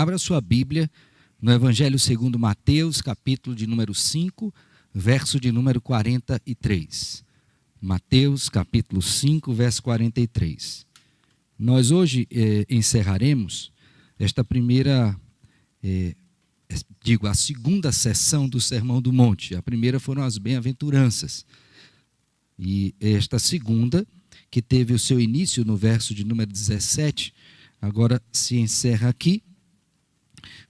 Abra sua Bíblia no Evangelho segundo Mateus, capítulo de número 5, verso de número 43. Mateus, capítulo 5, verso 43. Nós hoje encerraremos esta primeira, a segunda sessão do Sermão do Monte. A primeira foram as bem-aventuranças. E esta segunda, que teve o seu início no verso de número 17, agora se encerra aqui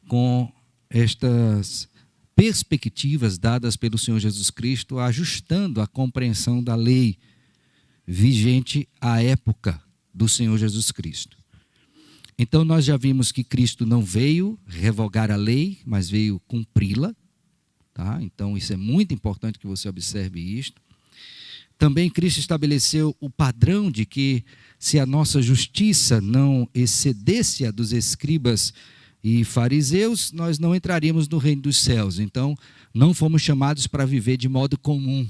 com estas perspectivas dadas pelo Senhor Jesus Cristo, ajustando a compreensão da lei vigente à época do Senhor Jesus Cristo. Então nós já vimos que Cristo não veio revogar a lei, mas veio cumpri-la, tá? Então isso é muito importante que você observe isto. Também Cristo estabeleceu o padrão de que se a nossa justiça não excedesse a dos escribas e fariseus, nós não entraríamos no reino dos céus. Então, não fomos chamados para viver de modo comum.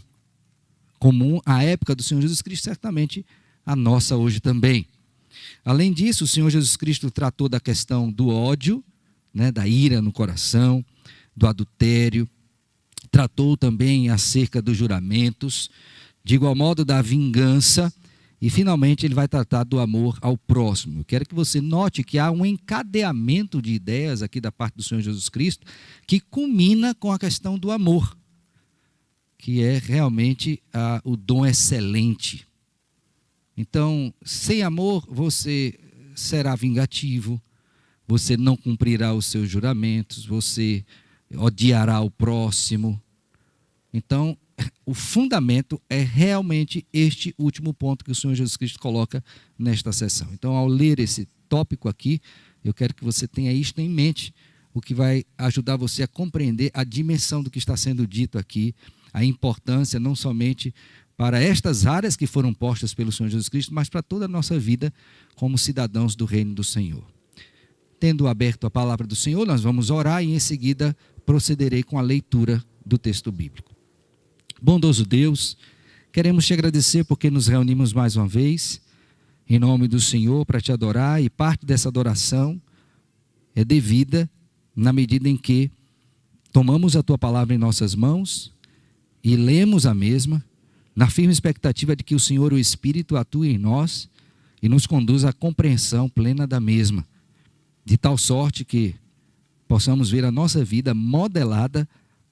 Comum à época do Senhor Jesus Cristo, certamente a nossa hoje também. Além disso, o Senhor Jesus Cristo tratou da questão do ódio, da ira no coração, do adultério, tratou também acerca dos juramentos, de igual modo da vingança, e finalmente ele vai tratar do amor ao próximo. Eu quero que você note que há um encadeamento de ideias aqui da parte do Senhor Jesus Cristo que culmina com a questão do amor, que é realmente o dom excelente. Então, sem amor, você será vingativo, você não cumprirá os seus juramentos, você odiará o próximo. Então, o fundamento é realmente este último ponto que o Senhor Jesus Cristo coloca nesta sessão. Então, ao ler esse tópico aqui, eu quero que você tenha isto em mente, o que vai ajudar você a compreender a dimensão do que está sendo dito aqui, a importância não somente para estas áreas que foram postas pelo Senhor Jesus Cristo, mas para toda a nossa vida como cidadãos do reino do Senhor. Tendo aberto a palavra do Senhor, nós vamos orar e em seguida procederei com a leitura do texto bíblico. Bondoso Deus, queremos te agradecer porque nos reunimos mais uma vez, em nome do Senhor, para te adorar, e parte dessa adoração é devida na medida em que tomamos a tua palavra em nossas mãos e lemos a mesma, na firme expectativa de que o Senhor, o Espírito, atue em nós e nos conduza à compreensão plena da mesma, de tal sorte que possamos ver a nossa vida modelada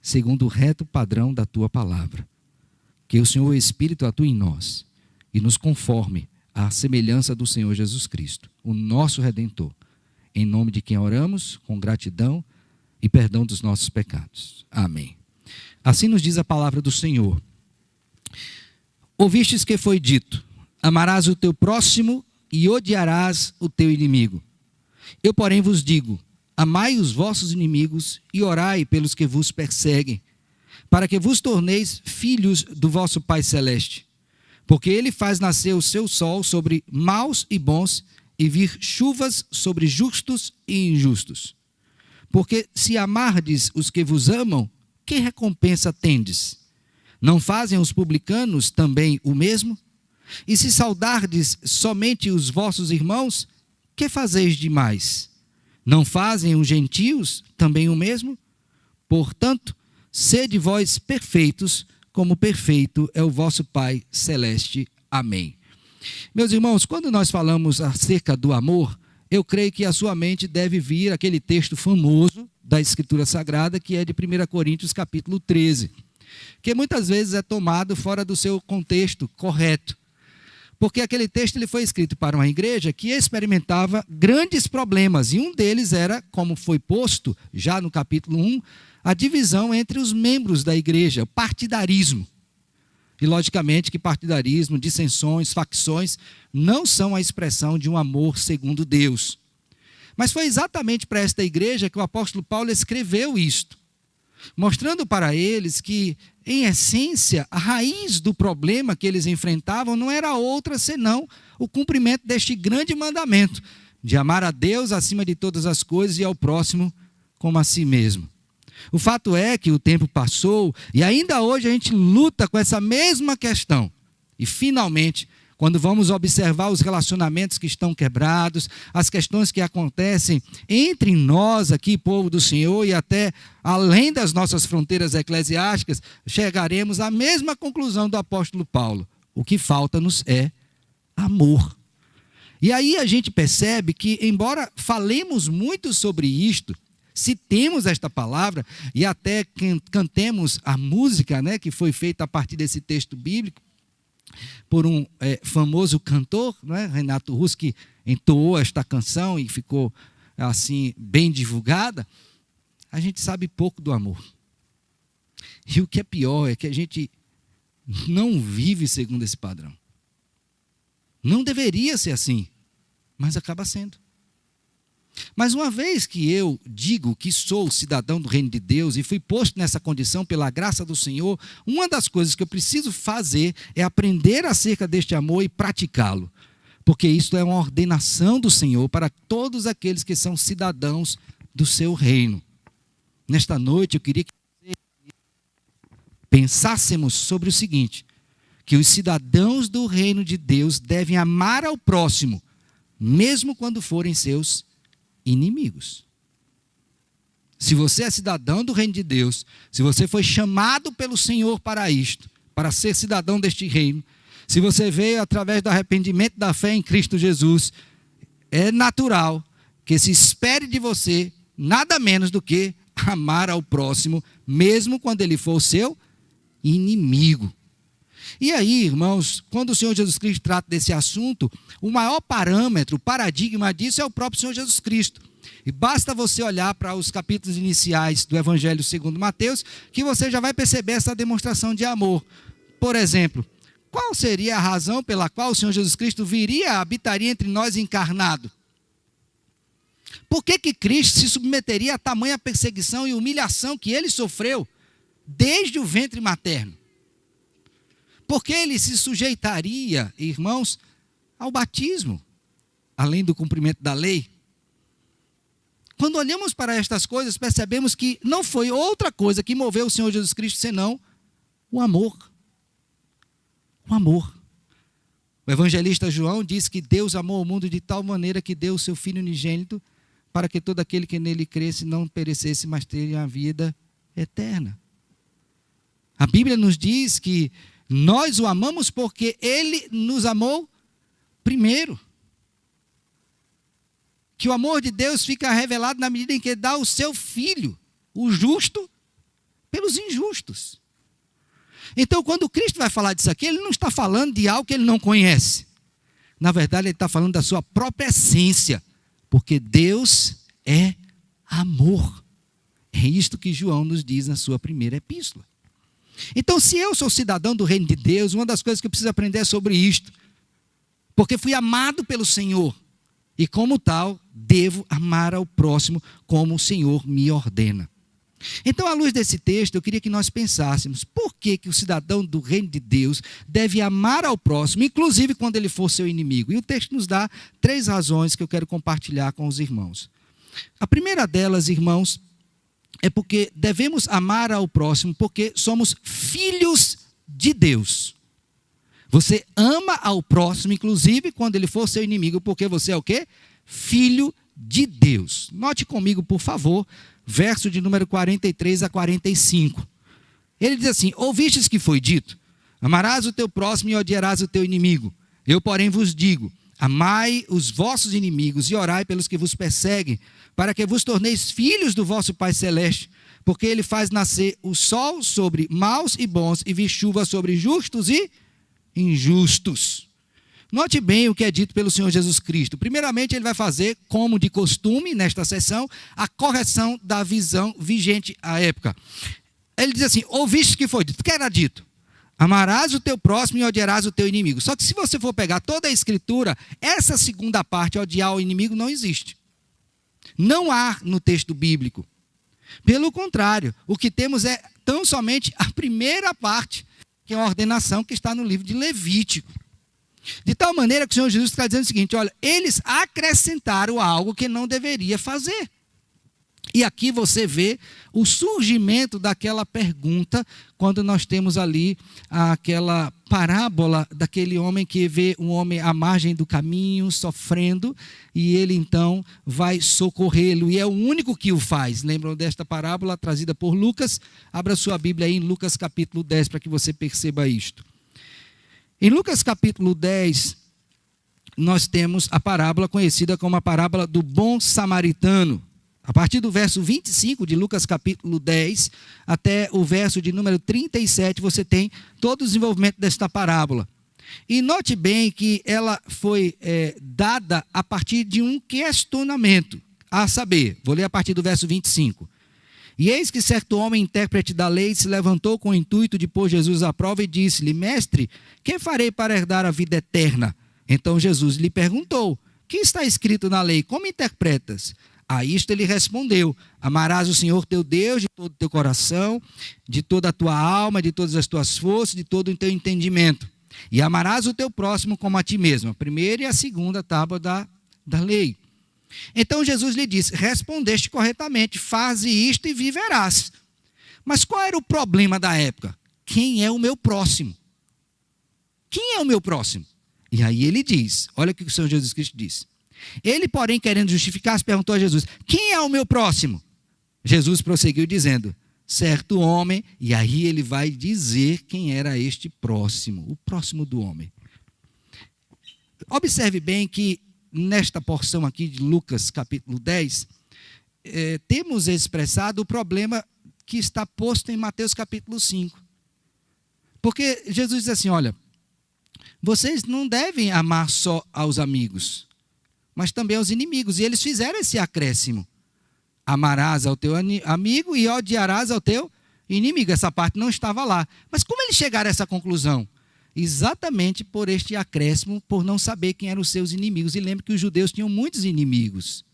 segundo o reto padrão da tua palavra. Que o Senhor, o Espírito, atue em nós e nos conforme à semelhança do Senhor Jesus Cristo, o nosso Redentor, em nome de quem oramos com gratidão e perdão dos nossos pecados. Amém. Assim nos diz a palavra do Senhor. Ouvistes que foi dito: amarás o teu próximo e odiarás o teu inimigo. Eu, porém, vos digo: amai os vossos inimigos e orai pelos que vos perseguem, para que vos torneis filhos do vosso Pai Celeste. Porque ele faz nascer o seu sol sobre maus e bons, e vir chuvas sobre justos e injustos. Porque se amardes os que vos amam, que recompensa tendes? Não fazem os publicanos também o mesmo? E se saudardes somente os vossos irmãos, que fazeis demais? Não fazem os gentios também o mesmo? Portanto, sede vós perfeitos, como perfeito é o vosso Pai Celeste. Amém. Meus irmãos, quando nós falamos acerca do amor, eu creio que a sua mente deve vir aquele texto famoso da Escritura Sagrada, que é de 1 Coríntios capítulo 13, que muitas vezes é tomado fora do seu contexto correto. Porque aquele texto ele foi escrito para uma igreja que experimentava grandes problemas, e um deles era, como foi posto já no capítulo 1, a divisão entre os membros da igreja, o partidarismo. E logicamente que partidarismo, dissensões, facções, não são a expressão de um amor segundo Deus. Mas foi exatamente para esta igreja que o apóstolo Paulo escreveu isto, mostrando para eles que, em essência, a raiz do problema que eles enfrentavam não era outra senão o cumprimento deste grande mandamento, de amar a Deus acima de todas as coisas e ao próximo como a si mesmo. O fato é que o tempo passou e ainda hoje a gente luta com essa mesma questão. E finalmente, quando vamos observar os relacionamentos que estão quebrados, as questões que acontecem entre nós aqui, povo do Senhor, e até além das nossas fronteiras eclesiásticas, chegaremos à mesma conclusão do apóstolo Paulo. O que falta-nos é amor. E aí a gente percebe que, embora falemos muito sobre isto, citemos esta palavra e até cantemos a música, né, que foi feita a partir desse texto bíblico, por um famoso cantor, né, Renato Russo, que entoou esta canção e ficou assim bem divulgada, a gente sabe pouco do amor. E o que é pior é que a gente não vive segundo esse padrão. Não deveria ser assim, mas acaba sendo. Mas uma vez que eu digo que sou cidadão do reino de Deus e fui posto nessa condição pela graça do Senhor, uma das coisas que eu preciso fazer é aprender acerca deste amor e praticá-lo. Porque isso é uma ordenação do Senhor para todos aqueles que são cidadãos do seu reino. Nesta noite eu queria que pensássemos sobre o seguinte, que os cidadãos do reino de Deus devem amar ao próximo, mesmo quando forem seus inimigos. Se você é cidadão do reino de Deus, se você foi chamado pelo Senhor para isto, para ser cidadão deste reino, se você veio através do arrependimento da fé em Cristo Jesus, é natural que se espere de você nada menos do que amar ao próximo, mesmo quando ele for o seu inimigo. E aí, irmãos, quando o Senhor Jesus Cristo trata desse assunto, o maior parâmetro, o paradigma disso é o próprio Senhor Jesus Cristo. E basta você olhar para os capítulos iniciais do Evangelho segundo Mateus, que você já vai perceber essa demonstração de amor. Por exemplo, qual seria a razão pela qual o Senhor Jesus Cristo viria, habitaria entre nós encarnado? Por que Cristo se submeteria a tamanha perseguição e humilhação que ele sofreu desde o ventre materno? Porque ele se sujeitaria, irmãos, ao batismo, além do cumprimento da lei. Quando olhamos para estas coisas, percebemos que não foi outra coisa que moveu o Senhor Jesus Cristo, senão o amor. O amor. O evangelista João diz que Deus amou o mundo de tal maneira que deu o seu Filho unigênito para que todo aquele que nele cresce não perecesse, mas tenha a vida eterna. A Bíblia nos diz que nós o amamos porque ele nos amou primeiro. Que o amor de Deus fica revelado na medida em que dá o seu Filho, o justo, pelos injustos. Então, quando Cristo vai falar disso aqui, ele não está falando de algo que ele não conhece. Na verdade, ele está falando da sua própria essência, porque Deus é amor. É isto que João nos diz na sua primeira epístola. Então, se eu sou cidadão do reino de Deus, uma das coisas que eu preciso aprender é sobre isto. Porque fui amado pelo Senhor. E como tal, devo amar ao próximo como o Senhor me ordena. Então, à luz desse texto, eu queria que nós pensássemos por que o cidadão do reino de Deus deve amar ao próximo, inclusive quando ele for seu inimigo. E o texto nos dá 3 razões que eu quero compartilhar com os irmãos. A primeira delas, irmãos, é porque devemos amar ao próximo porque somos filhos de Deus. Você ama ao próximo, inclusive quando ele for seu inimigo, porque você é o quê? Filho de Deus. Note comigo, por favor, verso de número 43 a 45. Ele diz assim: ouvistes que foi dito, amarás o teu próximo e odiarás o teu inimigo. Eu, porém, vos digo, amai os vossos inimigos e orai pelos que vos perseguem, para que vos torneis filhos do vosso Pai Celeste, porque ele faz nascer o sol sobre maus e bons e vir chuva sobre justos e injustos. Note bem o que é dito pelo Senhor Jesus Cristo. Primeiramente, ele vai fazer, como de costume, nesta sessão, a correção da visão vigente à época. Ele diz assim: ouviste que foi dito. O que era dito? Amarás o teu próximo e odiarás o teu inimigo. Só que se você for pegar toda a Escritura, essa segunda parte, odiar o inimigo, não existe. Não há no texto bíblico. Pelo contrário, o que temos é tão somente a primeira parte, que é uma ordenação que está no livro de Levítico. De tal maneira que o Senhor Jesus está dizendo o seguinte: olha, eles acrescentaram algo que não deveria fazer. E aqui você vê o surgimento daquela pergunta, quando nós temos ali aquela parábola daquele homem que vê um homem à margem do caminho, sofrendo, e ele então vai socorrê-lo, e é o único que o faz. Lembram desta parábola trazida por Lucas? Abra sua Bíblia aí em Lucas capítulo 10, para que você perceba isto. Em Lucas capítulo 10, nós temos a parábola conhecida como a parábola do bom samaritano. A partir do verso 25 de Lucas capítulo 10 até o verso de número 37, você tem todo o desenvolvimento desta parábola. E note bem que ela foi dada a partir de um questionamento, a saber, vou ler a partir do verso 25. E eis que certo homem, intérprete da lei, se levantou com o intuito de pôr Jesus à prova e disse-lhe: Mestre, que farei para herdar a vida eterna? Então Jesus lhe perguntou: que está escrito na lei? Como interpretas? A isto ele respondeu: amarás o Senhor teu Deus de todo o teu coração, de toda a tua alma, de todas as tuas forças, de todo o teu entendimento. E amarás o teu próximo como a ti mesmo. A primeira e a segunda tábua da lei. Então Jesus lhe disse: respondeste corretamente, faze isto e viverás. Mas qual era o problema da época? Quem é o meu próximo? Quem é o meu próximo? E aí ele diz, olha o que o Senhor Jesus Cristo disse. Ele, porém, querendo justificar-se, perguntou a Jesus: quem é o meu próximo? Jesus prosseguiu dizendo: certo homem. E aí ele vai dizer quem era este próximo, o próximo do homem. Observe bem que nesta porção aqui de Lucas capítulo 10, temos expressado o problema que está posto em Mateus capítulo 5. Porque Jesus diz assim: olha, vocês não devem amar só aos amigos, mas também aos inimigos. E eles fizeram esse acréscimo: amarás ao teu amigo e odiarás ao teu inimigo. Essa parte não estava lá. Mas como eles chegaram a essa conclusão? Exatamente por este acréscimo, por não saber quem eram os seus inimigos. E lembre que os judeus tinham muitos inimigos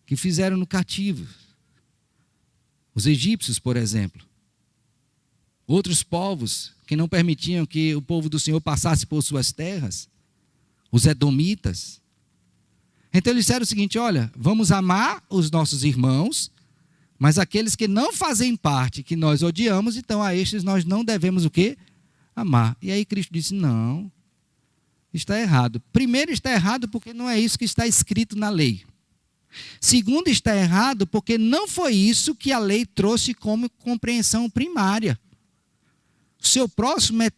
que fizeram no cativo. Os egípcios, por exemplo. Outros povos que não permitiam que o povo do Senhor passasse por suas terras. Os edomitas. Então eles disseram o seguinte: olha, vamos amar os nossos irmãos, mas aqueles que não fazem parte, que nós odiamos, então a estes nós não devemos o quê? Amar. E aí Cristo disse: não, está errado. Primeiro, está errado porque não é isso que está escrito na lei. Segundo, está errado porque não foi isso que a lei trouxe como compreensão primária. O seu próximo é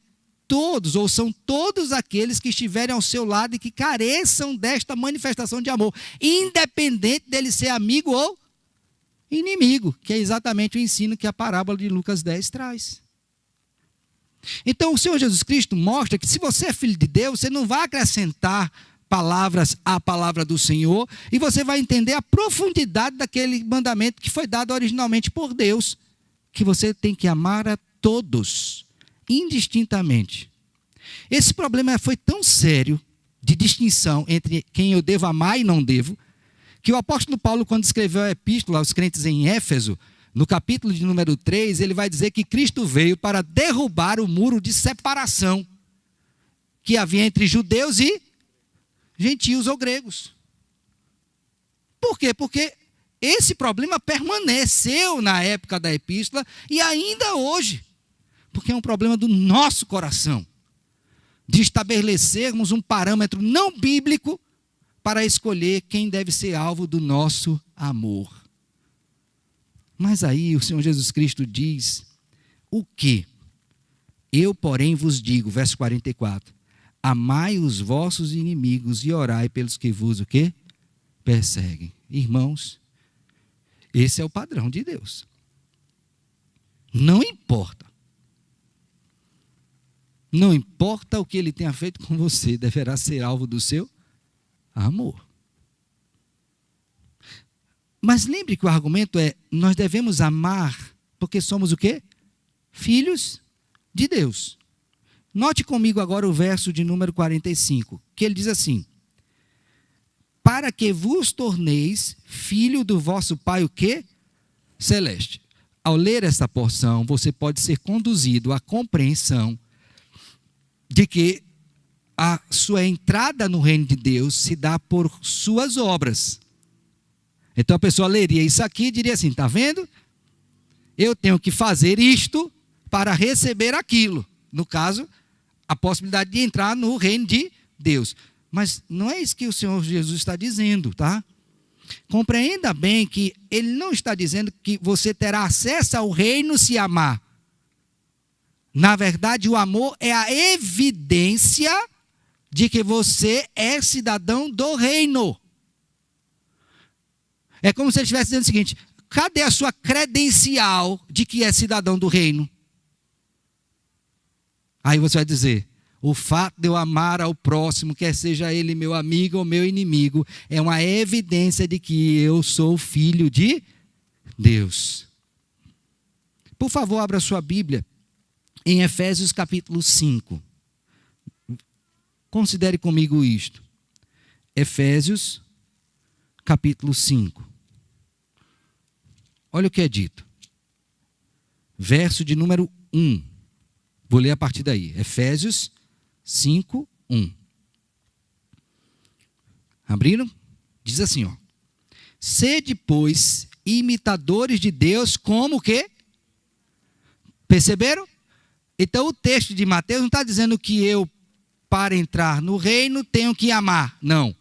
todos, ou são todos aqueles que estiverem ao seu lado e que careçam desta manifestação de amor, independente dele ser amigo ou inimigo, que é exatamente o ensino que a parábola de Lucas 10 traz. Então o Senhor Jesus Cristo mostra que se você é filho de Deus, você não vai acrescentar palavras à palavra do Senhor, e você vai entender a profundidade daquele mandamento que foi dado originalmente por Deus, que você tem que amar a todos, indistintamente. Esse problema foi tão sério, de distinção entre quem eu devo amar e não devo, que o apóstolo Paulo, quando escreveu a epístola aos crentes em Éfeso, no capítulo de número 3, ele vai dizer que Cristo veio para derrubar o muro de separação que havia entre judeus e gentios ou gregos. Por quê? Porque esse problema permaneceu na época da epístola e ainda hoje. Porque é um problema do nosso coração, de estabelecermos um parâmetro não bíblico para escolher quem deve ser alvo do nosso amor. Mas aí o Senhor Jesus Cristo diz o quê? Eu, porém, vos digo, verso 44, amai os vossos inimigos e orai pelos que vos o quê? Perseguem. Irmãos, esse é o padrão de Deus. Não importa. Não importa o que ele tenha feito com você, deverá ser alvo do seu amor. Mas lembre que o argumento é: nós devemos amar porque somos o quê? Filhos de Deus. Note comigo agora o verso de número 45, que ele diz assim: para que vos torneis filho do vosso Pai o quê? Celeste. Ao ler essa porção, você pode ser conduzido à compreensão de que a sua entrada no reino de Deus se dá por suas obras. Então a pessoa leria isso aqui e diria assim: está vendo? Eu tenho que fazer isto para receber aquilo. No caso, a possibilidade de entrar no reino de Deus. Mas não é isso que o Senhor Jesus está dizendo, tá? Compreenda bem que Ele não está dizendo que você terá acesso ao reino se amar. Na verdade, o amor é a evidência de que você é cidadão do reino. É como se ele estivesse dizendo o seguinte: cadê a sua credencial de que é cidadão do reino? Aí você vai dizer: o fato de eu amar ao próximo, quer seja ele meu amigo ou meu inimigo, é uma evidência de que eu sou filho de Deus. Por favor, abra sua Bíblia em Efésios capítulo 5. Considere comigo isto. Efésios capítulo 5. Olha o que é dito. Verso de número 1. Vou ler a partir daí. Efésios 5, 1. Abriram? Diz assim, ó: sede, pois, imitadores de Deus, como que? Perceberam? Então o texto de Mateus não está dizendo que eu, para entrar no reino, tenho que amar. Não.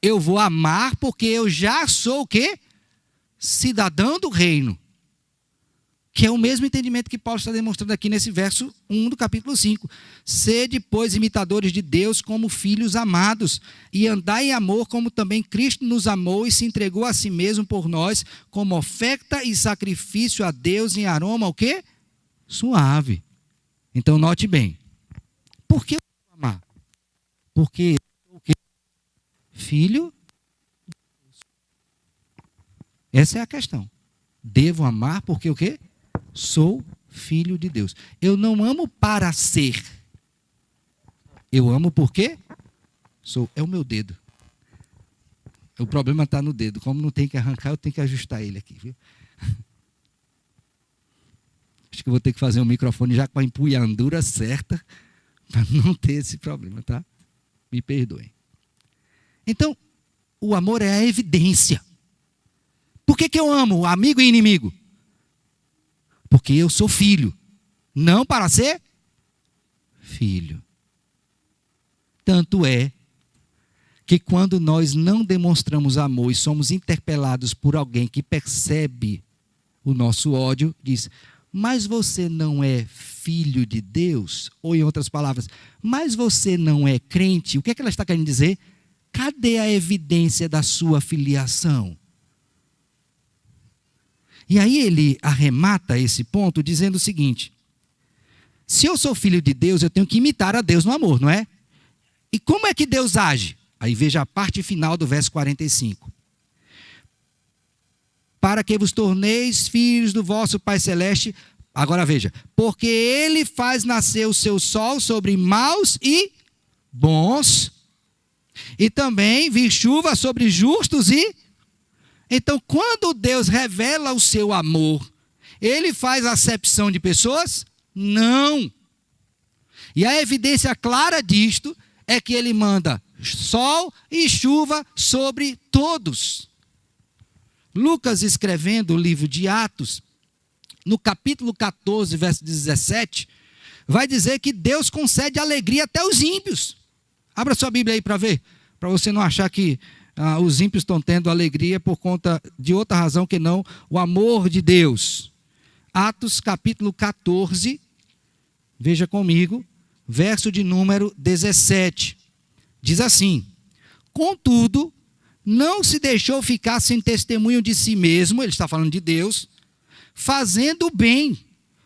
Eu vou amar porque eu já sou o quê? Cidadão do reino. Que é o mesmo entendimento que Paulo está demonstrando aqui nesse verso 1 do capítulo 5. Sede, pois, imitadores de Deus como filhos amados, e andai em amor como também Cristo nos amou e se entregou a si mesmo por nós, como oferta e sacrifício a Deus em aroma, o quê? Suave. Então note bem. Por que eu vou amar? Porque eu sou o quê? Filho de Deus. Essa é a questão. Devo amar porque o quê? Sou filho de Deus. Eu não amo para ser. Eu amo porque sou. É o meu dedo. O problema está no dedo. Como não tem que arrancar, eu tenho que ajustar ele aqui, viu? Acho que eu vou ter que fazer um microfone já com a empunhadura certa para não ter esse problema, tá? Me perdoem. Então, o amor é a evidência. Por que eu amo amigo e inimigo? Porque eu sou filho. Não para ser filho. Tanto é que quando nós não demonstramos amor e somos interpelados por alguém que percebe o nosso ódio, diz: mas você não é filho de Deus? Ou em outras palavras, mas você não é crente? O que é que ela está querendo dizer? Cadê a evidência da sua filiação? E aí ele arremata esse ponto dizendo o seguinte: se eu sou filho de Deus, eu tenho que imitar a Deus no amor, não é? E como é que Deus age? Aí veja a parte final do verso 45. Para que vos torneis filhos do vosso Pai Celeste. Agora veja: porque Ele faz nascer o seu sol sobre maus e bons, e também vir chuva sobre justos e... Então, quando Deus revela o seu amor, Ele faz acepção de pessoas? Não. E a evidência clara disto é que Ele manda sol e chuva sobre todos. Lucas, escrevendo o livro de Atos, no capítulo 14, verso 17, vai dizer que Deus concede alegria até os ímpios. Abra sua Bíblia aí para ver, para você não achar que os ímpios estão tendo alegria por conta de outra razão que não o amor de Deus. Atos capítulo 14, veja comigo, verso de número 17. Diz assim: contudo, não se deixou ficar sem testemunho de si mesmo, ele está falando de Deus, fazendo o bem,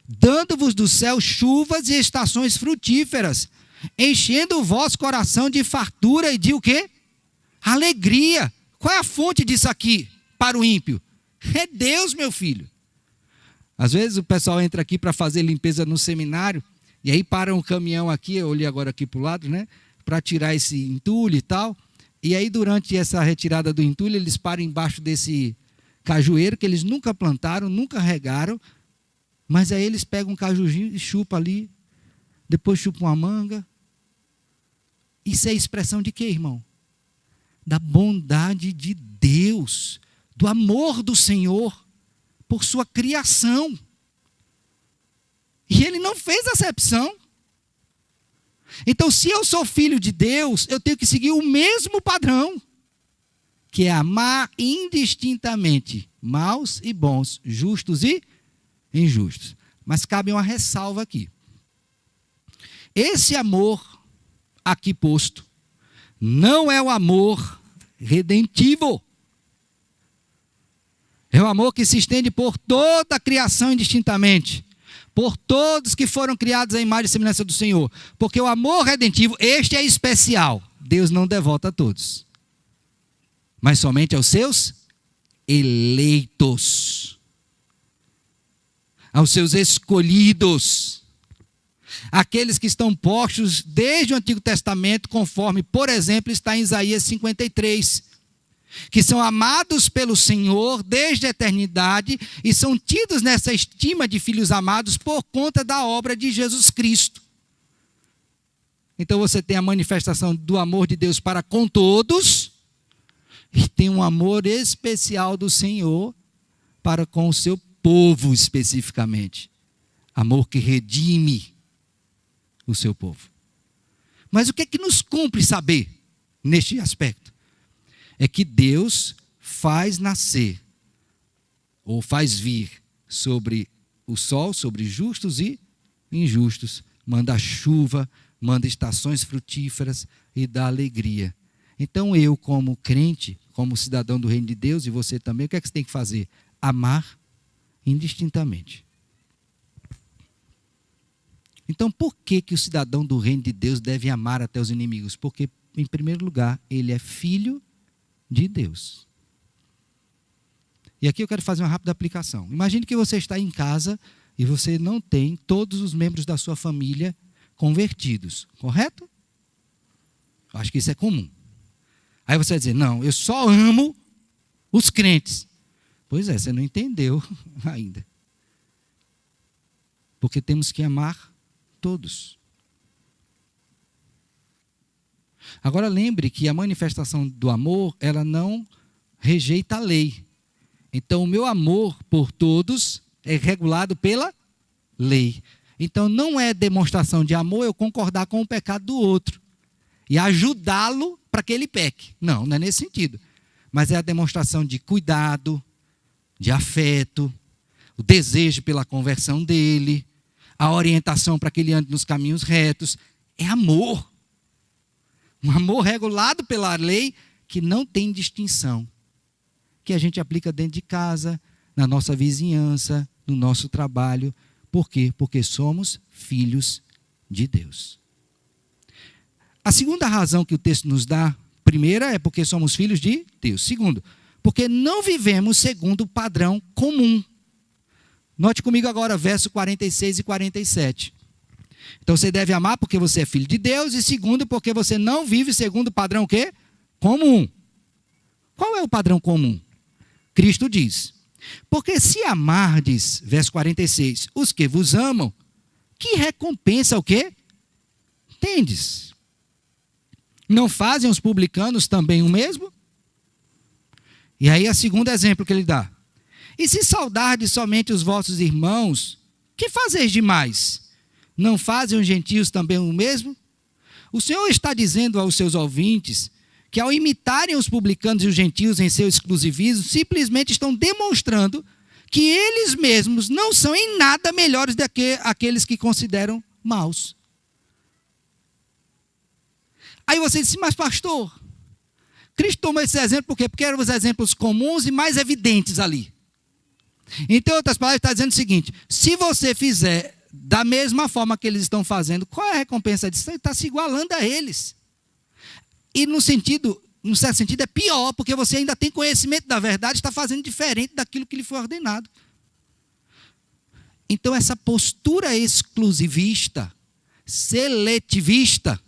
dando-vos do céu chuvas e estações frutíferas, enchendo o vosso coração de fartura e de o quê? Alegria. Qual é a fonte disso aqui para o ímpio? É Deus, meu filho. Às vezes o pessoal entra aqui para fazer limpeza no seminário, e aí para um caminhão aqui, eu olhei agora aqui para o lado, né? Para tirar esse entulho e tal. E aí durante essa retirada do entulho, eles param embaixo desse cajueiro que eles nunca plantaram, nunca regaram, mas aí eles pegam um cajuzinho e chupam ali, depois chupam uma manga. Isso é expressão de quê, irmão? Da bondade de Deus, do amor do Senhor por sua criação. E ele não fez acepção. Então, se eu sou filho de Deus, eu tenho que seguir o mesmo padrão, que é amar indistintamente maus e bons, justos e injustos. Mas cabe uma ressalva aqui. Esse amor aqui posto não é o amor redentivo. É o amor que se estende por toda a criação indistintamente, por todos que foram criados à imagem e semelhança do Senhor. Porque o amor redentivo, este é especial. Deus não devota a todos, mas somente aos seus eleitos, aos seus escolhidos, aqueles que estão postos desde o Antigo Testamento, conforme, por exemplo, está em Isaías 53, que são amados pelo Senhor desde a eternidade e são tidos nessa estima de filhos amados por conta da obra de Jesus Cristo. Então você tem a manifestação do amor de Deus para com todos e tem um amor especial do Senhor para com o seu povo especificamente. Amor que redime o seu povo. Mas o que é que nos cumpre saber neste aspecto? É que Deus faz nascer, ou faz vir sobre o sol, sobre justos e injustos, manda chuva, manda estações frutíferas e dá alegria. Então eu, como crente, como cidadão do reino de Deus, e você também, o que é que você tem que fazer? Amar indistintamente. Então por que o cidadão do reino de Deus deve amar até os inimigos? Porque, em primeiro lugar, ele é filho de Deus. E aqui eu quero fazer uma rápida aplicação. Imagine que você está em casa e você não tem todos os membros da sua família convertidos, correto? Eu acho que isso é comum. Aí você vai dizer, não, eu só amo os crentes. Pois é, você não entendeu ainda. Porque temos que amar todos. Agora lembre que a manifestação do amor, ela não rejeita a lei. Então o meu amor por todos é regulado pela lei. Então não é demonstração de amor eu concordar com o pecado do outro e ajudá-lo para que ele peque. Não, não é nesse sentido. Mas é a demonstração de cuidado, de afeto, o desejo pela conversão dele, a orientação para que ele ande nos caminhos retos. É amor. Um amor regulado pela lei que não tem distinção. Que a gente aplica dentro de casa, na nossa vizinhança, no nosso trabalho. Por quê? Porque somos filhos de Deus. A segunda razão que o texto nos dá, primeira é porque somos filhos de Deus. Segundo, porque não vivemos segundo o padrão comum. Note comigo agora verso 46 e 47. Então você deve amar porque você é filho de Deus. E segundo, porque você não vive segundo o padrão o quê? Comum. Qual é o padrão comum? Cristo diz, porque se amardes, verso 46, os que vos amam, que recompensa o quê? Tendes. Não fazem os publicanos também o mesmo? E aí o segundo exemplo que ele dá. E se saudardes somente os vossos irmãos, que fazeis demais? Não fazem os gentios também o mesmo? O Senhor está dizendo aos seus ouvintes que ao imitarem os publicanos e os gentios em seu exclusivismo, simplesmente estão demonstrando que eles mesmos não são em nada melhores do que aqueles que consideram maus. Aí você disse, mas pastor, Cristo tomou esse exemplo por quê? Porque eram os exemplos comuns e mais evidentes ali. Então, em outras palavras, está dizendo o seguinte, se você fizer da mesma forma que eles estão fazendo, qual é a recompensa disso? Você está se igualando a eles. E num certo sentido, é pior, porque você ainda tem conhecimento da verdade, está fazendo diferente daquilo que lhe foi ordenado. Então, essa postura exclusivista, seletivista,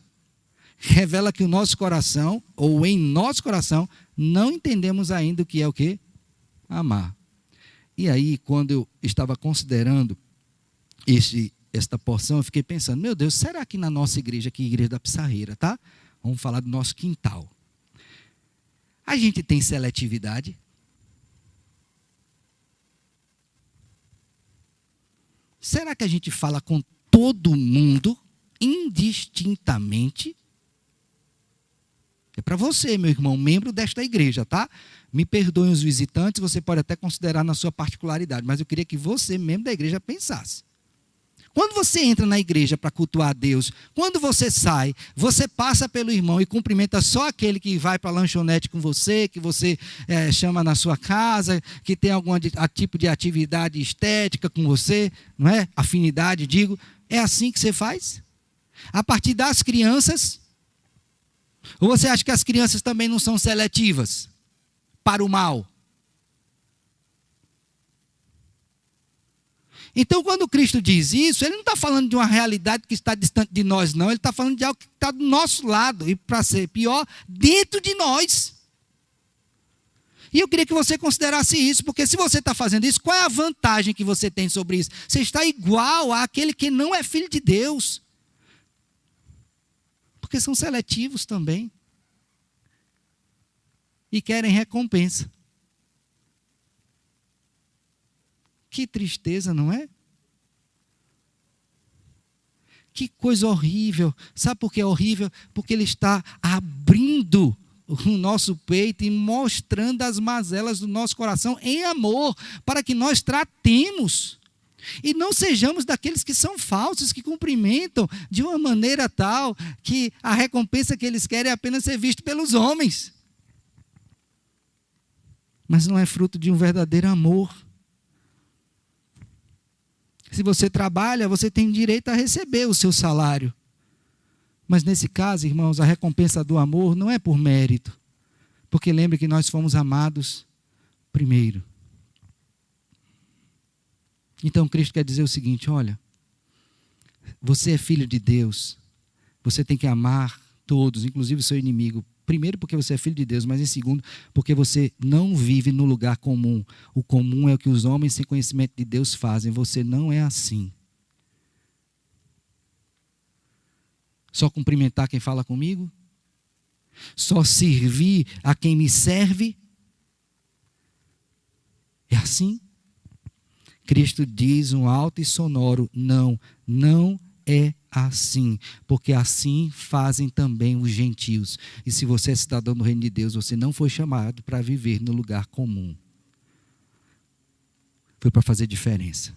revela que o nosso coração, ou em nosso coração, não entendemos ainda o que é o quê? Amar. E aí, quando eu estava considerando esta porção, eu fiquei pensando, meu Deus, será que na nossa igreja, aqui, Igreja da Pissarreira, tá? Vamos falar do nosso quintal. A gente tem seletividade? Será que a gente fala com todo mundo, indistintamente? É para você, meu irmão, membro desta igreja, tá? Me perdoem os visitantes, você pode até considerar na sua particularidade, mas eu queria que você, membro da igreja, pensasse. Quando você entra na igreja para cultuar a Deus, quando você sai, você passa pelo irmão e cumprimenta só aquele que vai para a lanchonete com você, que você chama na sua casa, que tem algum tipo de atividade estética com você, não é? Afinidade, digo. É assim que você faz? A partir das crianças? Ou você acha que as crianças também não são seletivas para o mal? Então, quando Cristo diz isso, ele não está falando de uma realidade que está distante de nós, não. Ele está falando de algo que está do nosso lado e, para ser pior, dentro de nós. E eu queria que você considerasse isso, porque se você está fazendo isso, qual é a vantagem que você tem sobre isso? Você está igual àquele que não é filho de Deus. Porque são seletivos também. E querem recompensa. Que tristeza, não é? Que coisa horrível. Sabe por que é horrível? Porque ele está abrindo o nosso peito e mostrando as mazelas do nosso coração em amor, para que nós tratemos. E não sejamos daqueles que são falsos, que cumprimentam de uma maneira tal que a recompensa que eles querem é apenas ser visto pelos homens. Mas não é fruto de um verdadeiro amor. Se você trabalha, você tem direito a receber o seu salário. Mas nesse caso, irmãos, a recompensa do amor não é por mérito. Porque lembre que nós fomos amados primeiro. Então Cristo quer dizer o seguinte, olha, você é filho de Deus, você tem que amar todos, inclusive o seu inimigo. Primeiro porque você é filho de Deus, mas em segundo porque você não vive no lugar comum. O comum é o que os homens sem conhecimento de Deus fazem, você não é assim. Só cumprimentar quem fala comigo? Só servir a quem me serve? É assim? Cristo diz um alto e sonoro, não é assim, porque assim fazem também os gentios. E se você é cidadão do reino de Deus, você não foi chamado para viver no lugar comum. Foi para fazer diferença.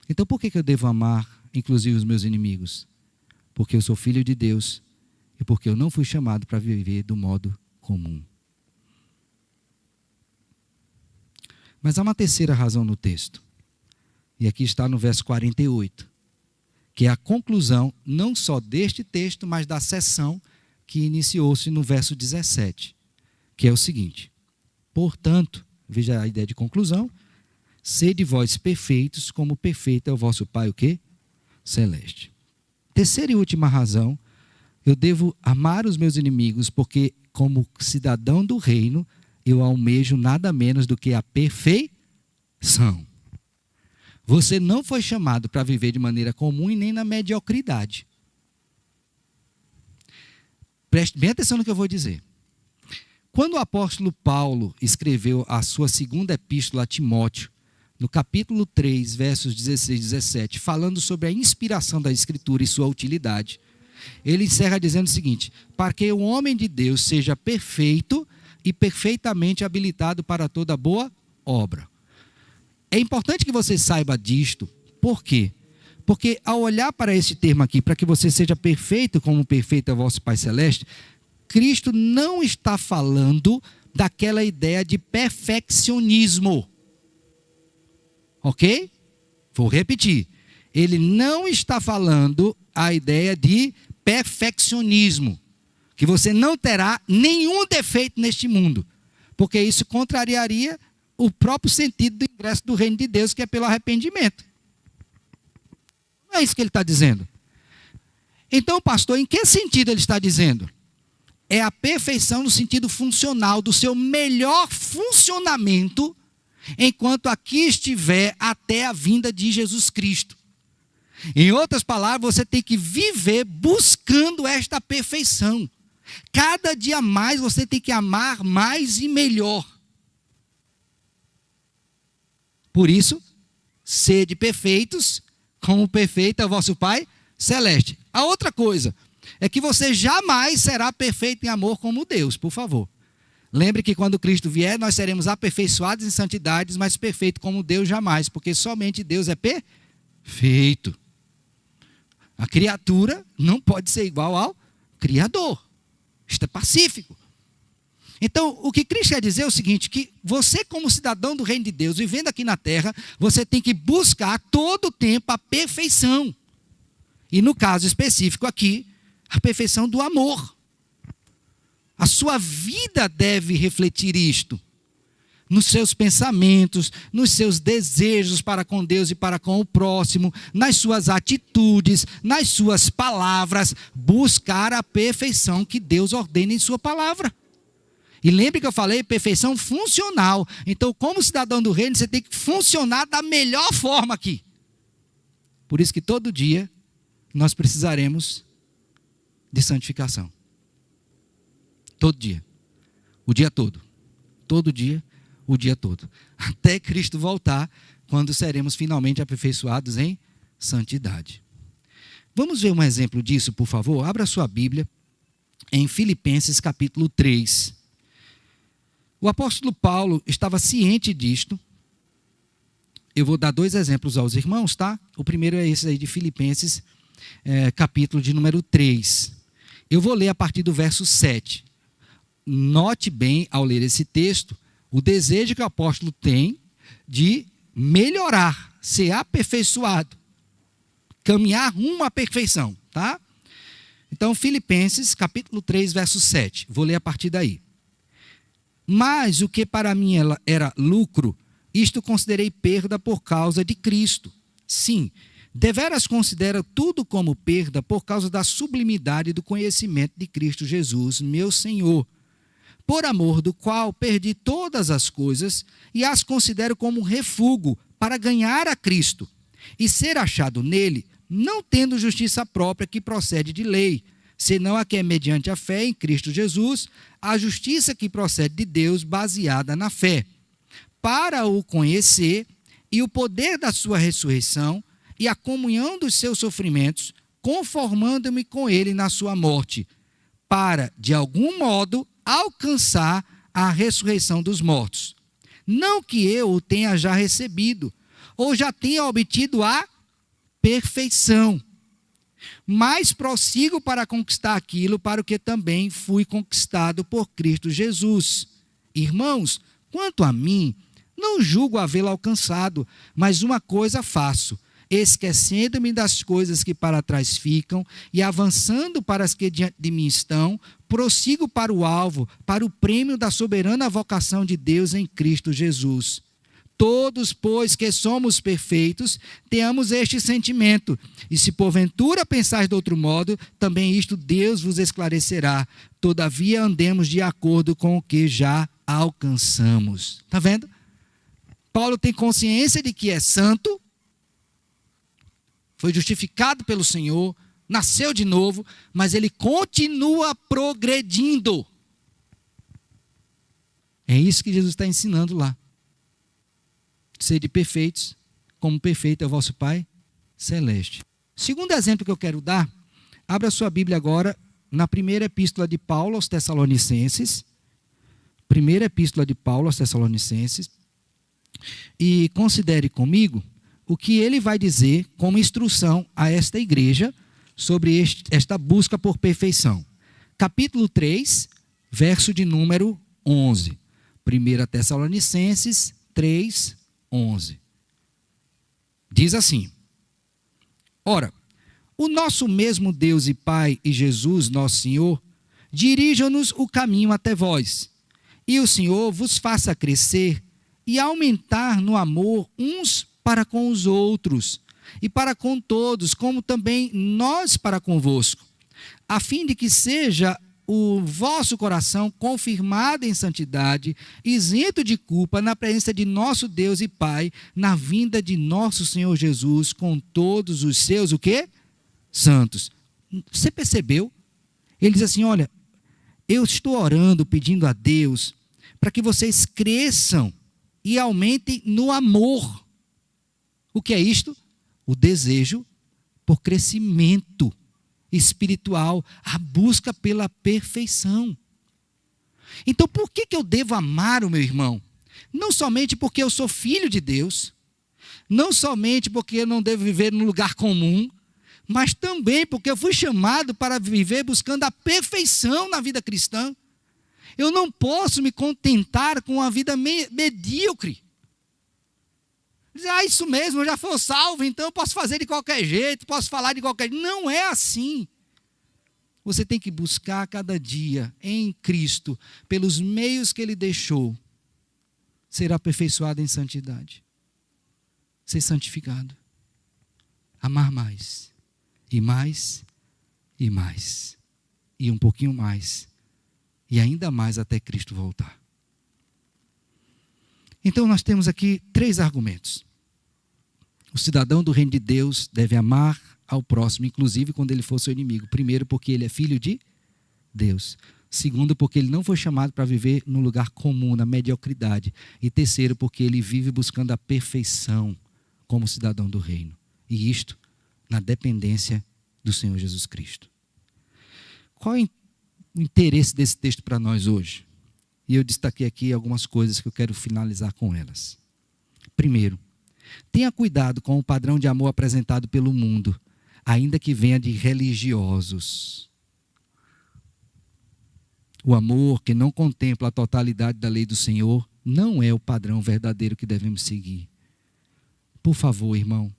Então por que eu devo amar, inclusive os meus inimigos? Porque eu sou filho de Deus e porque eu não fui chamado para viver do modo comum. Mas há uma terceira razão no texto. E aqui está no verso 48. Que é a conclusão não só deste texto, mas da sessão que iniciou-se no verso 17. Que é o seguinte. Portanto, veja a ideia de conclusão. Sede vós perfeitos, como perfeito é o vosso Pai, o quê? Celeste. Terceira e última razão. Eu devo amar os meus inimigos, porque como cidadão do reino, eu almejo nada menos do que a perfeição. Você não foi chamado para viver de maneira comum e nem na mediocridade. Preste bem atenção no que eu vou dizer. Quando o apóstolo Paulo escreveu a sua segunda epístola a Timóteo, no capítulo 3, versos 16 e 17, falando sobre a inspiração da Escritura e sua utilidade, ele encerra dizendo o seguinte: para que o homem de Deus seja perfeito e perfeitamente habilitado para toda boa obra. É importante que você saiba disto. Por quê? Porque ao olhar para esse termo aqui, para que você seja perfeito como perfeito é o vosso Pai Celeste, Cristo não está falando daquela ideia de perfeccionismo. Ok? Vou repetir. Ele não está falando a ideia de perfeccionismo. Que você não terá nenhum defeito neste mundo. Porque isso contrariaria o próprio sentido do ingresso do reino de Deus, que é pelo arrependimento. Não é isso que ele está dizendo. Então, pastor, em que sentido ele está dizendo? É a perfeição no sentido funcional, do seu melhor funcionamento, enquanto aqui estiver até a vinda de Jesus Cristo. Em outras palavras, você tem que viver buscando esta perfeição. Cada dia mais você tem que amar mais e melhor. Por isso, sede perfeitos, como perfeito é o vosso Pai celeste. A outra coisa é que você jamais será perfeito em amor como Deus, por favor. Lembre que quando Cristo vier, nós seremos aperfeiçoados em santidades, mas perfeito como Deus jamais, porque somente Deus é perfeito. A criatura não pode ser igual ao Criador. Isto é pacífico. Então, o que Cristo quer dizer é o seguinte, que você como cidadão do reino de Deus, vivendo aqui na terra, você tem que buscar todo o tempo a perfeição. E no caso específico aqui, a perfeição do amor. A sua vida deve refletir isto. Nos seus pensamentos, nos seus desejos para com Deus e para com o próximo, nas suas atitudes, nas suas palavras, buscar a perfeição que Deus ordena em sua palavra. E lembre que eu falei perfeição funcional. Então, como cidadão do reino, você tem que funcionar da melhor forma aqui. Por isso que todo dia nós precisaremos de santificação. Todo dia. O dia todo. Todo dia, o dia todo. Até Cristo voltar, quando seremos finalmente aperfeiçoados em santidade. Vamos ver um exemplo disso, por favor? Abra sua Bíblia em Filipenses capítulo 3. O apóstolo Paulo estava ciente disto. Eu vou dar 2 exemplos aos irmãos, tá? O primeiro é esse aí de Filipenses, capítulo de número 3. Eu vou ler a partir do verso 7. Note bem, ao ler esse texto, o desejo que o apóstolo tem de melhorar, ser aperfeiçoado, caminhar rumo à perfeição, tá? Então, Filipenses, capítulo 3, verso 7. Vou ler a partir daí. Mas o que para mim era lucro, isto considerei perda por causa de Cristo. Sim, deveras considero tudo como perda por causa da sublimidade do conhecimento de Cristo Jesus, meu Senhor, por amor do qual perdi todas as coisas e as considero como um refúgio para ganhar a Cristo e ser achado nele, não tendo justiça própria que procede de lei, senão a que é mediante a fé em Cristo Jesus, a justiça que procede de Deus baseada na fé, para o conhecer e o poder da sua ressurreição e a comunhão dos seus sofrimentos, conformando-me com ele na sua morte, para, de algum modo, alcançar a ressurreição dos mortos. Não que eu o tenha já recebido, ou já tenha obtido a perfeição, mas prossigo para conquistar aquilo para o que também fui conquistado por Cristo Jesus. Irmãos, quanto a mim, não julgo havê-lo alcançado, mas uma coisa faço, esquecendo-me das coisas que para trás ficam e avançando para as que diante de mim estão, prossigo para o alvo, para o prêmio da soberana vocação de Deus em Cristo Jesus. Todos, pois, que somos perfeitos, tenhamos este sentimento. E se porventura pensais de outro modo, também isto Deus vos esclarecerá. Todavia andemos de acordo com o que já alcançamos. Está vendo? Paulo tem consciência de que é santo, foi justificado pelo Senhor, nasceu de novo, mas ele continua progredindo. É isso que Jesus está ensinando lá. Sede perfeitos, como perfeito é o vosso Pai celeste. Segundo exemplo que eu quero dar, abra sua Bíblia agora na primeira epístola de Paulo aos Tessalonicenses. Primeira epístola de Paulo aos Tessalonicenses. E considere comigo o que ele vai dizer como instrução a esta igreja sobre esta busca por perfeição. Capítulo 3, verso de número 11. 1 Tessalonicenses 3, 11. Diz assim: Ora, o nosso mesmo Deus e Pai e Jesus, nosso Senhor, dirijam-nos o caminho até vós, e o Senhor vos faça crescer e aumentar no amor uns para com os outros, e para com todos, como também nós para convosco, a fim de que seja o vosso coração confirmado em santidade, isento de culpa, na presença de nosso Deus e Pai, na vinda de nosso Senhor Jesus, com todos os seus, o quê? Santos. Você percebeu? Ele diz assim, olha, eu estou orando, pedindo a Deus, para que vocês cresçam e aumentem no amor. O que é isto? O desejo por crescimento espiritual, a busca pela perfeição. Então, por que eu devo amar o meu irmão? Não somente porque eu sou filho de Deus, não somente porque eu não devo viver num lugar comum, mas também porque eu fui chamado para viver buscando a perfeição na vida cristã. Eu não posso me contentar com uma vida medíocre. Dizer, isso mesmo, eu já fui salvo, então eu posso fazer de qualquer jeito, posso falar de qualquer jeito. Não é assim. Você tem que buscar cada dia em Cristo, pelos meios que Ele deixou, ser aperfeiçoado em santidade. Ser santificado. Amar mais. E mais. E mais. E um pouquinho mais. E ainda mais até Cristo voltar. Então nós temos aqui 3 argumentos. O cidadão do reino de Deus deve amar ao próximo, inclusive quando ele for seu inimigo. Primeiro, porque ele é filho de Deus. Segundo, porque ele não foi chamado para viver num lugar comum, na mediocridade. E terceiro, porque ele vive buscando a perfeição como cidadão do reino. E isto na dependência do Senhor Jesus Cristo. Qual é o interesse desse texto para nós hoje? E eu destaquei aqui algumas coisas que eu quero finalizar com elas. Primeiro, tenha cuidado com o padrão de amor apresentado pelo mundo, ainda que venha de religiosos. O amor que não contempla a totalidade da lei do Senhor não é o padrão verdadeiro que devemos seguir. Por favor, irmão,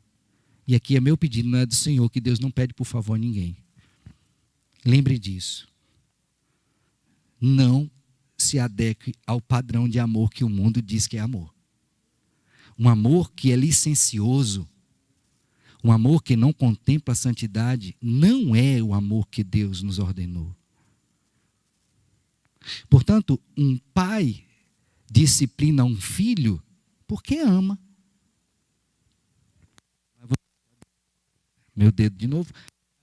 e aqui é meu pedido, não é do Senhor, que Deus não pede por favor a ninguém. Lembre disso. Não se adeque ao padrão de amor que o mundo diz que é amor. Um amor que é licencioso, um amor que não contempla a santidade, não é o amor que Deus nos ordenou. Portanto, um pai disciplina um filho porque ama. Meu dedo de novo.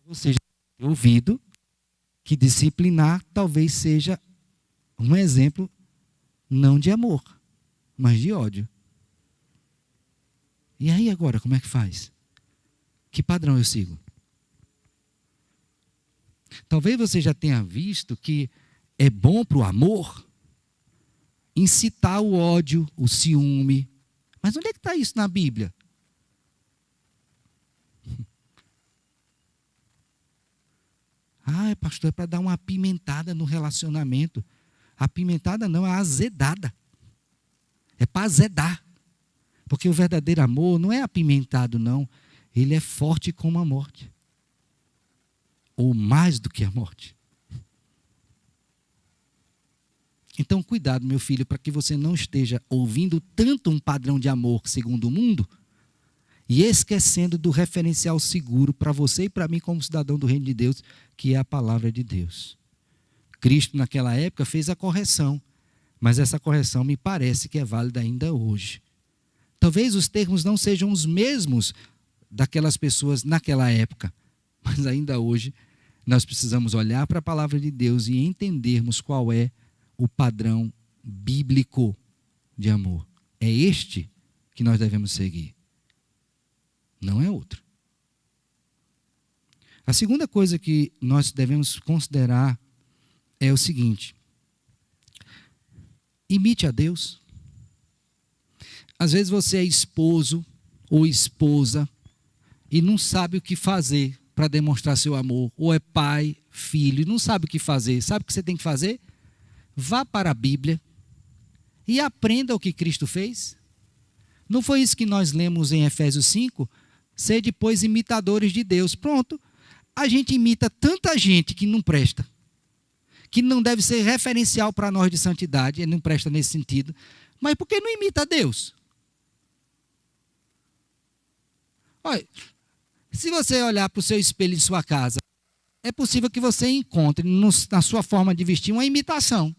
Você já tem ouvido que disciplinar talvez seja um exemplo não de amor, mas de ódio. E aí agora, como é que faz? Que padrão eu sigo? Talvez você já tenha visto que é bom para o amor incitar o ódio, o ciúme. Mas onde é que está isso na Bíblia? Ah, pastor, é para dar uma apimentada no relacionamento. Apimentada não, é azedada. É para azedar. Porque o verdadeiro amor não é apimentado, não. Ele é forte como a morte. Ou mais do que a morte. Então, cuidado, meu filho, para que você não esteja ouvindo tanto um padrão de amor segundo o mundo e esquecendo do referencial seguro para você e para mim como cidadão do reino de Deus, que é a palavra de Deus. Cristo, naquela época, fez a correção, mas essa correção me parece que é válida ainda hoje. Talvez os termos não sejam os mesmos daquelas pessoas naquela época, mas ainda hoje nós precisamos olhar para a palavra de Deus e entendermos qual é o padrão bíblico de amor. É este que nós devemos seguir. Não é outro. A segunda coisa que nós devemos considerar é o seguinte: imite a Deus. Às vezes você é esposo ou esposa e não sabe o que fazer para demonstrar seu amor. Ou é pai, filho, e não sabe o que fazer. Sabe o que você tem que fazer? Vá para a Bíblia e aprenda o que Cristo fez. Não foi isso que nós lemos em Efésios 5? Sede, pois, imitadores de Deus. Pronto. A gente imita tanta gente que não presta, que não deve ser referencial para nós de santidade, ele não presta nesse sentido. Mas por que não imita Deus? Olha, se você olhar para o seu espelho em sua casa, é possível que você encontre na sua forma de vestir uma imitação.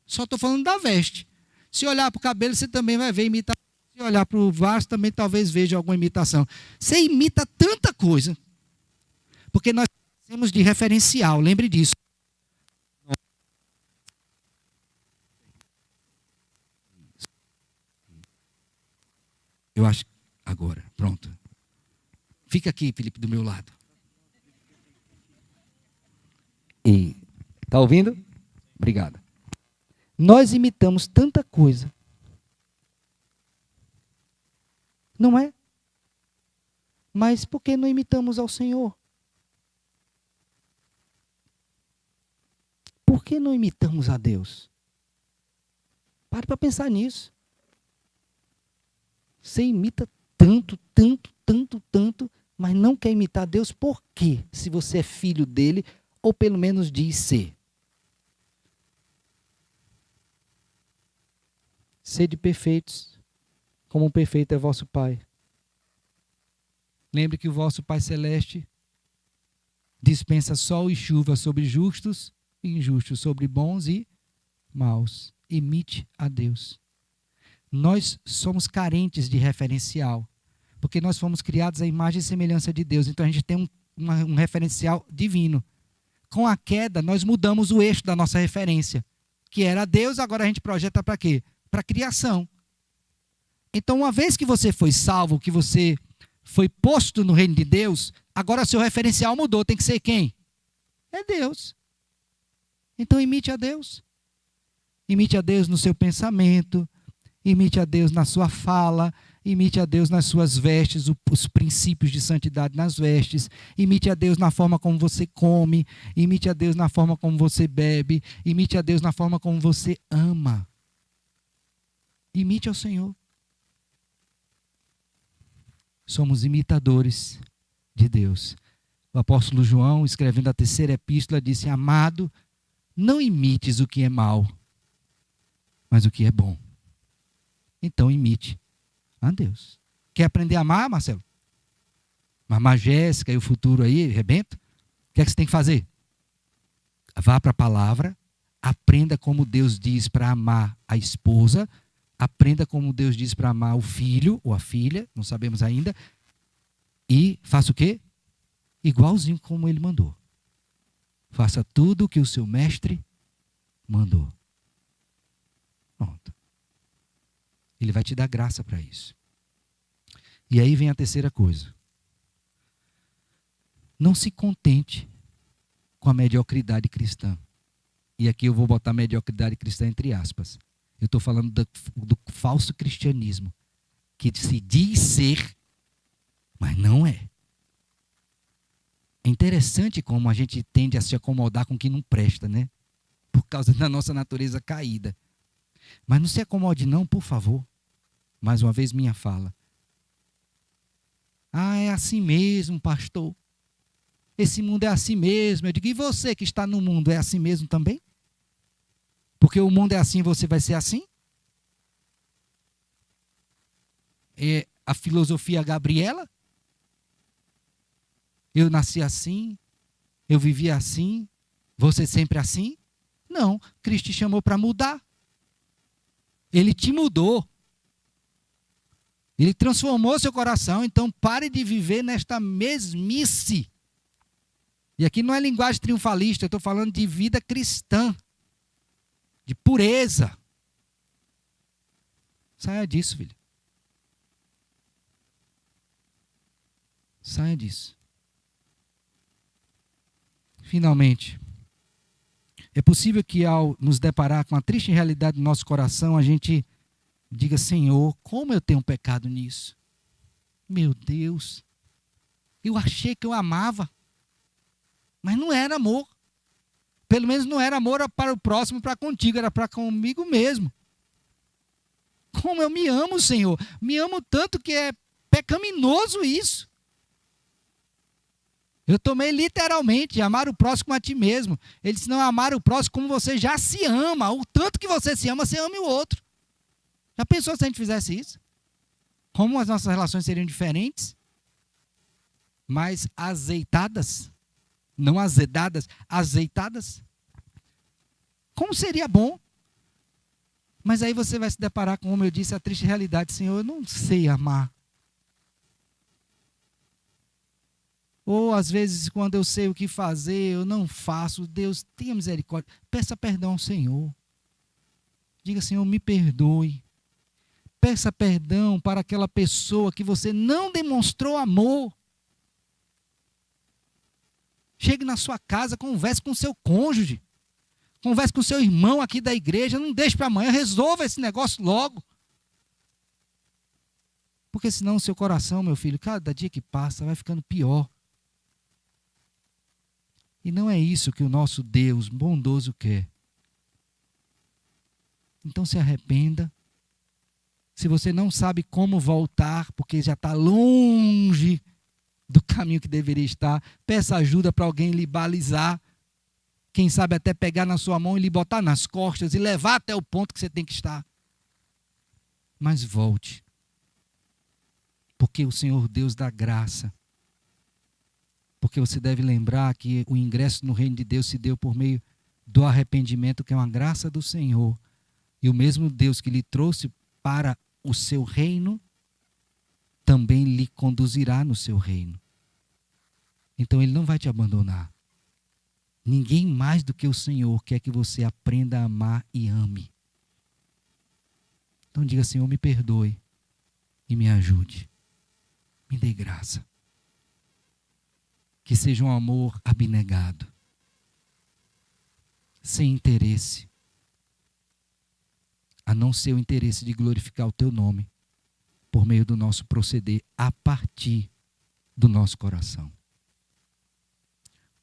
Só estou falando da veste. Se olhar para o cabelo, você também vai ver imitação. Se olhar para o vaso, também talvez veja alguma imitação. Você imita tanta coisa, porque nós temos de referencial, lembre disso. Eu acho. agora. Pronto. Fica aqui, Felipe, do meu lado. E tá ouvindo? Obrigado. Nós imitamos tanta coisa. Não é? Mas por que não imitamos ao Senhor? Por que não imitamos a Deus? Pare para pensar nisso. Você imita tanto, tanto, tanto, tanto, mas não quer imitar Deus, por quê? Se você é filho dele, ou pelo menos diz ser. Sede perfeitos, como perfeito é vosso Pai. Lembre que o vosso Pai Celeste dispensa sol e chuva sobre justos e injustos, sobre bons e maus. Imite a Deus. Nós somos carentes de referencial, porque nós fomos criados à imagem e semelhança de Deus. Então a gente tem um referencial divino. Com a queda, nós mudamos o eixo da nossa referência, que era Deus, agora a gente projeta para quê? Para a criação. Então, uma vez que você foi salvo, que você foi posto no reino de Deus, agora seu referencial mudou. Tem que ser quem? É Deus. Então, imite a Deus. Imite a Deus no seu pensamento, imite a Deus na sua fala, imite a Deus nas suas vestes, os princípios de santidade nas vestes, imite a Deus na forma como você come, imite a Deus na forma como você bebe, imite a Deus na forma como você ama. Imite ao Senhor. Somos imitadores de Deus. O apóstolo João, escrevendo a terceira epístola, disse: amado, não imites o que é mal, mas o que é bom. Então imite a Deus. Quer aprender a amar, Marcelo? Amar Jéssica e o futuro aí, rebento? O que é que você tem que fazer? Vá para a palavra, aprenda como Deus diz para amar a esposa, aprenda como Deus diz para amar o filho ou a filha, não sabemos ainda, e faça o quê? Igualzinho como ele mandou. Faça tudo o que o seu mestre mandou. Pronto. Ele vai te dar graça para isso. E aí vem a terceira coisa. Não se contente com a mediocridade cristã. E aqui eu vou botar mediocridade cristã entre aspas. Eu estou falando do falso cristianismo, que se diz ser, mas não é. É interessante como a gente tende a se acomodar com o que não presta, né? Por causa da nossa natureza caída. Mas não se acomode não, por favor. Mais uma vez minha fala. Ah, é assim mesmo, pastor. Esse mundo é assim mesmo. Eu digo, e você que está no mundo é assim mesmo também? Porque o mundo é assim, você vai ser assim? É a filosofia Gabriela? Eu nasci assim, eu vivi assim, você sempre assim? Não, Cristo te chamou para mudar. Ele te mudou. Ele transformou seu coração, então pare de viver nesta mesmice. E aqui não é linguagem triunfalista, eu estou falando de vida cristã, de pureza. Saia disso, filho. Saia disso. Finalmente, é possível que ao nos deparar com a triste realidade do nosso coração, a gente diga, Senhor, como eu tenho pecado nisso? Meu Deus, eu achei que eu amava, mas não era amor. Pelo menos não era amor para o próximo, para contigo, era para comigo mesmo. Como eu me amo, Senhor. Me amo tanto que é pecaminoso isso. Eu tomei literalmente, amar o próximo a ti mesmo. Ele disse, não, amar o próximo como você já se ama. O tanto que você se ama, você ame o outro. Já pensou se a gente fizesse isso? Como as nossas relações seriam diferentes? Mais azeitadas? Não azedadas, azeitadas? Como seria bom? Mas aí você vai se deparar com, como eu disse, a triste realidade. Senhor, eu não sei amar. Ou às vezes, quando eu sei o que fazer, eu não faço. Deus, tenha misericórdia. Peça perdão ao Senhor. Diga, Senhor, me perdoe. Peça perdão para aquela pessoa que você não demonstrou amor. Chegue na sua casa, converse com o seu cônjuge. Converse com o seu irmão aqui da igreja. Não deixe para amanhã, resolva esse negócio logo. Porque senão o seu coração, meu filho, cada dia que passa vai ficando pior. E não é isso que o nosso Deus bondoso quer. Então se arrependa. Se você não sabe como voltar, porque já está longe do caminho que deveria estar, peça ajuda para alguém lhe balizar. Quem sabe até pegar na sua mão e lhe botar nas costas e levar até o ponto que você tem que estar. Mas volte. Porque o Senhor Deus dá graça. Porque você deve lembrar que o ingresso no reino de Deus se deu por meio do arrependimento, que é uma graça do Senhor. E o mesmo Deus que lhe trouxe para o seu reino, também lhe conduzirá no seu reino. Então Ele não vai te abandonar. Ninguém mais do que o Senhor quer que você aprenda a amar e ame. Então diga: Senhor, me perdoe e me ajude. Me dê graça. Que seja um amor abnegado, sem interesse, a não ser o interesse de glorificar o teu nome, por meio do nosso proceder, a partir do nosso coração.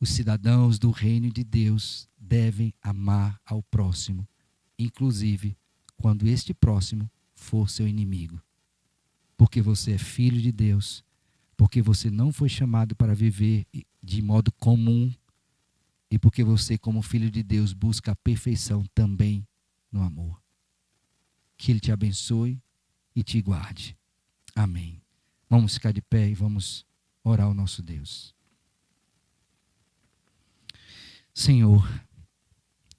Os cidadãos do reino de Deus devem amar ao próximo, inclusive quando este próximo for seu inimigo. Porque você é filho de Deus, porque você não foi chamado para viver de modo comum, e porque você, como filho de Deus, busca a perfeição também no amor. Que Ele te abençoe e te guarde. Amém. Vamos ficar de pé e vamos orar ao nosso Deus. Senhor,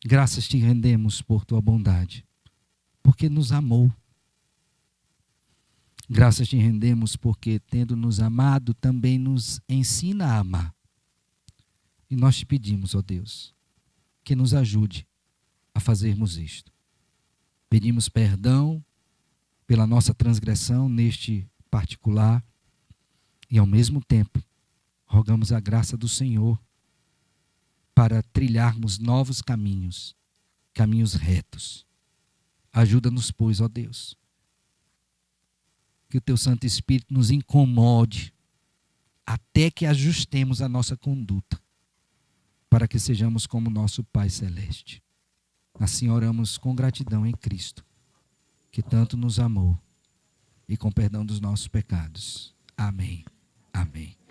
graças te rendemos por tua bondade, porque nos amou. Graças te rendemos porque, tendo nos amado, também nos ensina a amar. E nós te pedimos, ó Deus, que nos ajude a fazermos isto. Pedimos perdão pela nossa transgressão neste particular e, ao mesmo tempo, rogamos a graça do Senhor para trilharmos novos caminhos, caminhos retos. Ajuda-nos, pois, ó Deus, que o teu Santo Espírito nos incomode até que ajustemos a nossa conduta, para que sejamos como nosso Pai Celeste. Assim oramos com gratidão em Cristo, que tanto nos amou, e com perdão dos nossos pecados. Amém.